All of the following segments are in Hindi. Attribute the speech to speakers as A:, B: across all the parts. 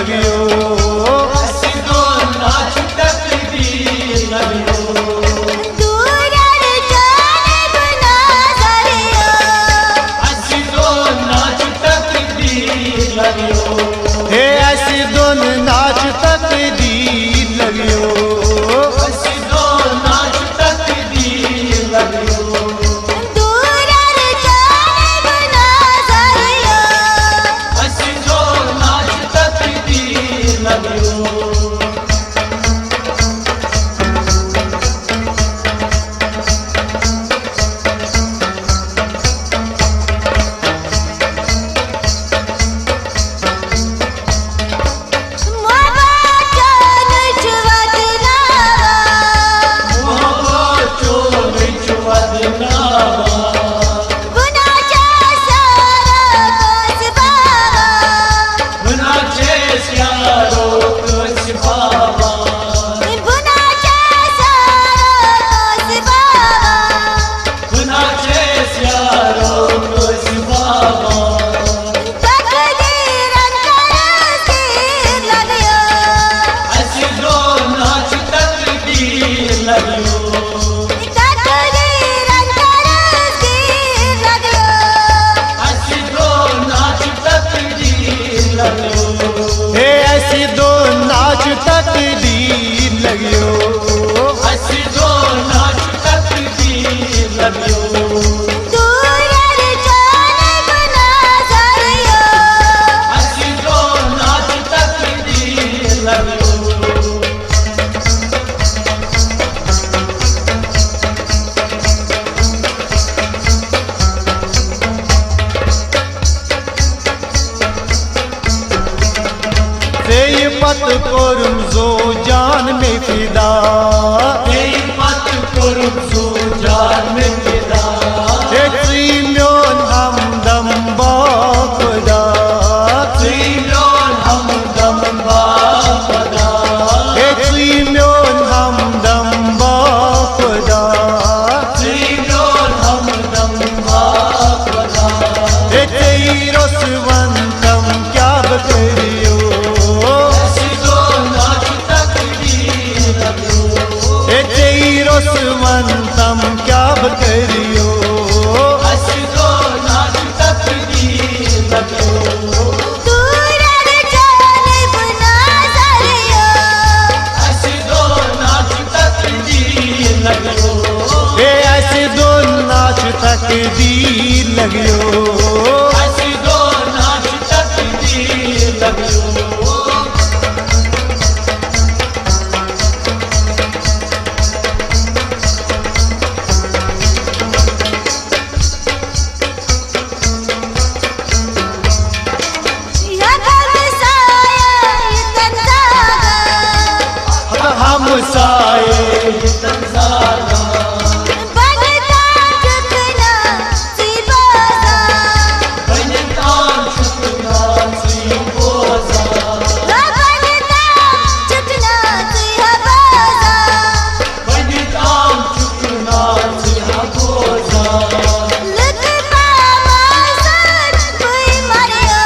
A: लगियो।
B: असिदो नाच तकदीर लगियो।
C: दूर जानिब नज़रियो।
B: असिदो नाच तकदीर लगियो।
A: हे असिदो नाच तकदीर लगियो।
B: असिदो नाच तकदीर लगियो।
C: दूर जानिब नज़रियो।
B: असिदो नाच तकदीर लगियो।
A: हे असिदो नाच तकदीर लगियो।
B: असिदो नाच तकदीर लगियो।
C: दूर जानिब नज़रियो।
B: असिदो नाच तकदीर लगियो।
A: से पत कोरुम जो जान में फिदा।
B: मत कुरुम सो जान में फिदा।
A: म्योन हमदम बापदा।
B: त्रिलोन हमदम बापदा।
A: म्योन हमदम बापदा।
B: त्रिलोन हमदम बापदा।
A: रसवंतम क्या बकरियो।
B: असिदो नाच तकदीर लगियो।
A: रसवंतम क्या बकरियो।
B: असिदो नाच तकदीर लगियो।
C: दूर जानिब नज़रियो।
B: असिदो नाच तकदीर लगियो।
A: हे असिदो नाच तकदीर लगियो।
B: असिदो नाच तकदीर लगियो।
A: हम साए
B: तंजागा
C: बनता झुकना सिबाजा।
B: बनता झुकना सी बोझा।
C: बनता झुकना सिबाजा।
B: बनता झुकना सी बोझा।
C: लुत्फा मौसम कोई मरियो।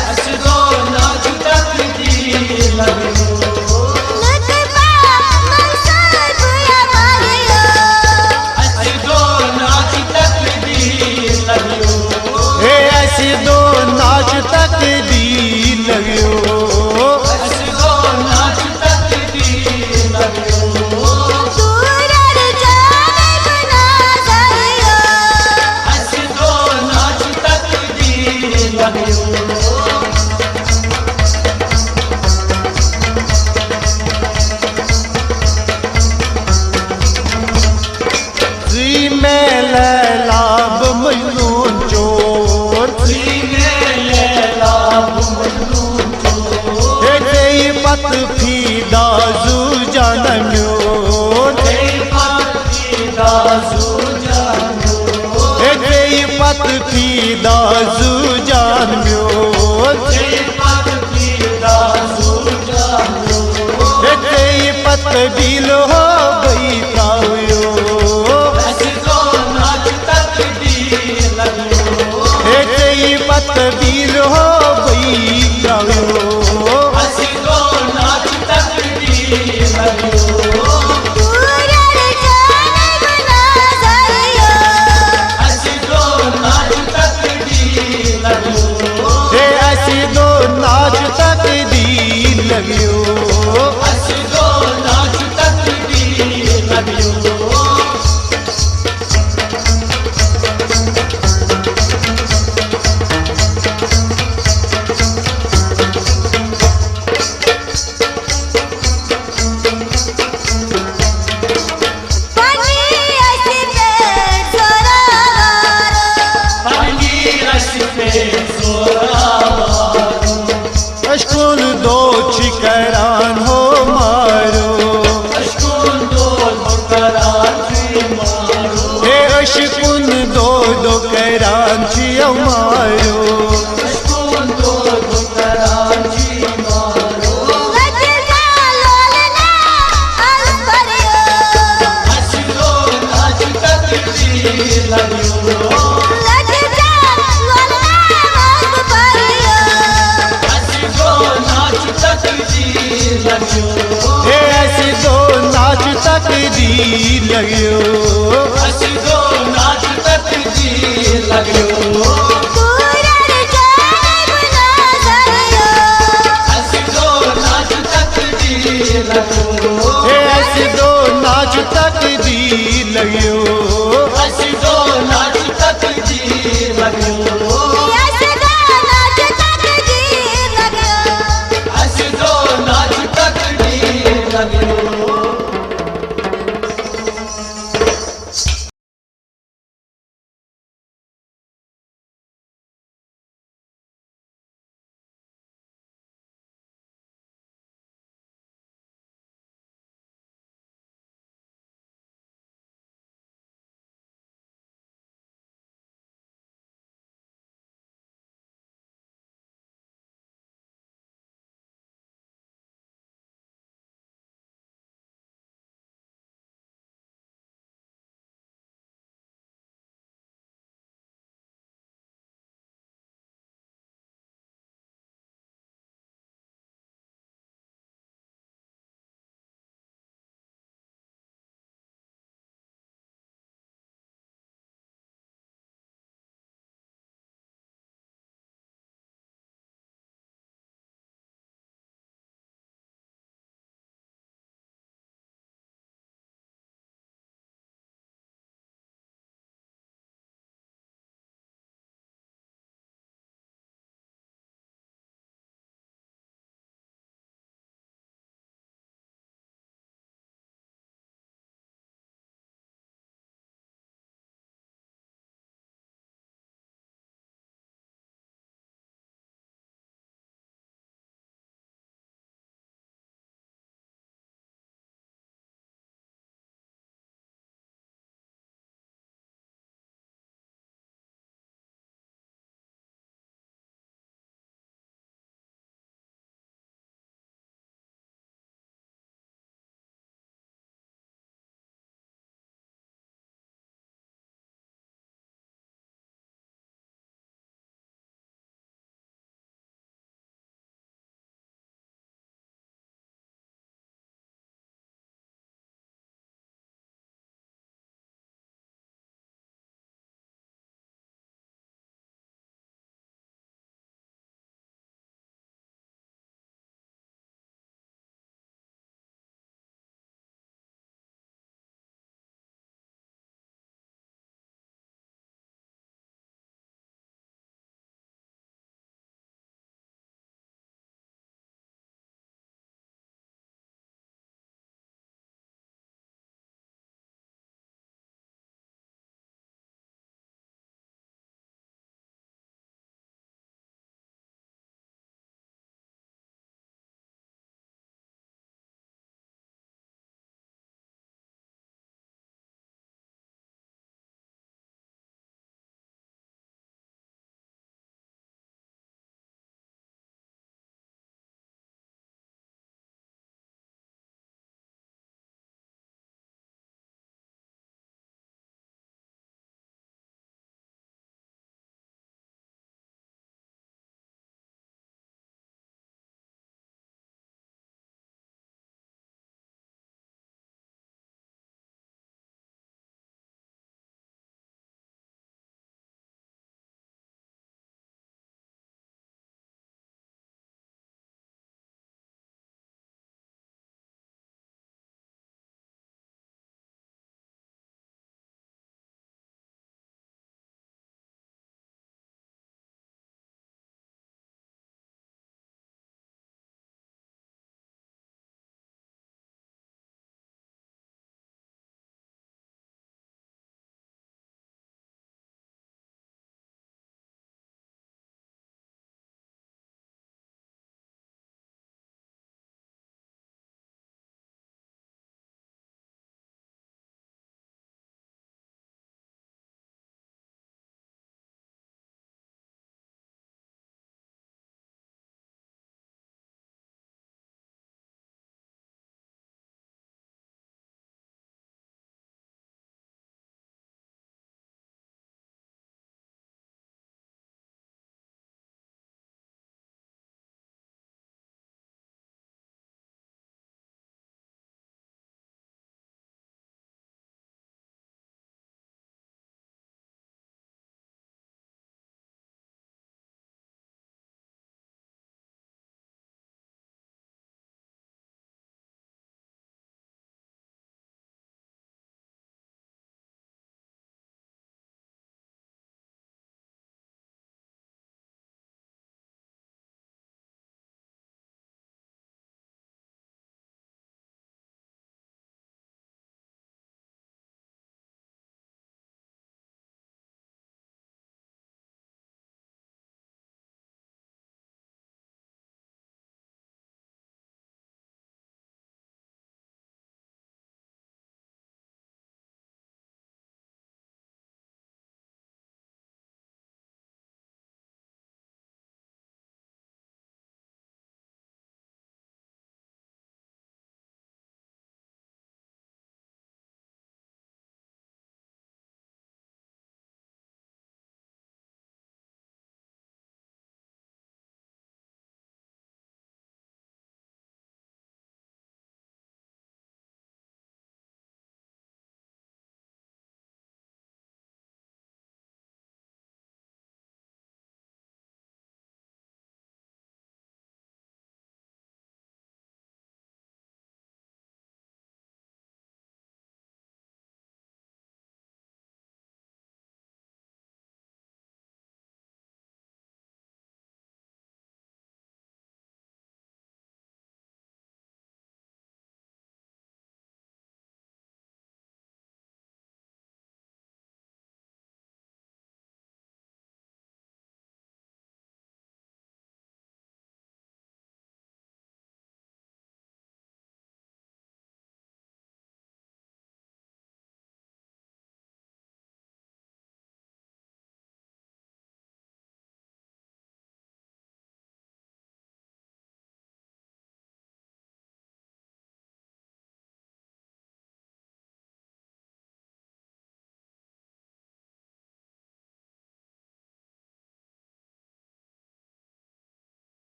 B: असिदो नाच तकदीर लगियो।
C: लुत्फा मौसम कोई मरियो।
B: असिदो नाच तकदीर लगियो।
A: हे असिदो नाच तकदीर लगियो।
B: असिदो नाच तकदीर लगियो।
C: दूर जानिब नज़रियो।
B: असिदो नाच तकदीर लगियो।
A: में लैलाब मजनून चोर।
B: सीने लैला मजनून चोर।
A: पत फीदा जू जानम्योन।
B: पत फीदा जू जानम्योन।
A: पत फीदा जू जानम्योन।
B: पत फीदा जू जानम्योन।
A: पत बिल हो गई काव्यो।
B: असिदो नाच तकदीर लगियो।
A: पत बिल हो गई काव्यो। तकदीर लॻियो
B: हसदो नाच तकदीर लॻियो
C: दूरर जानिब नज़रियो
B: हसदो नाच तकदीर लॻियो
A: हे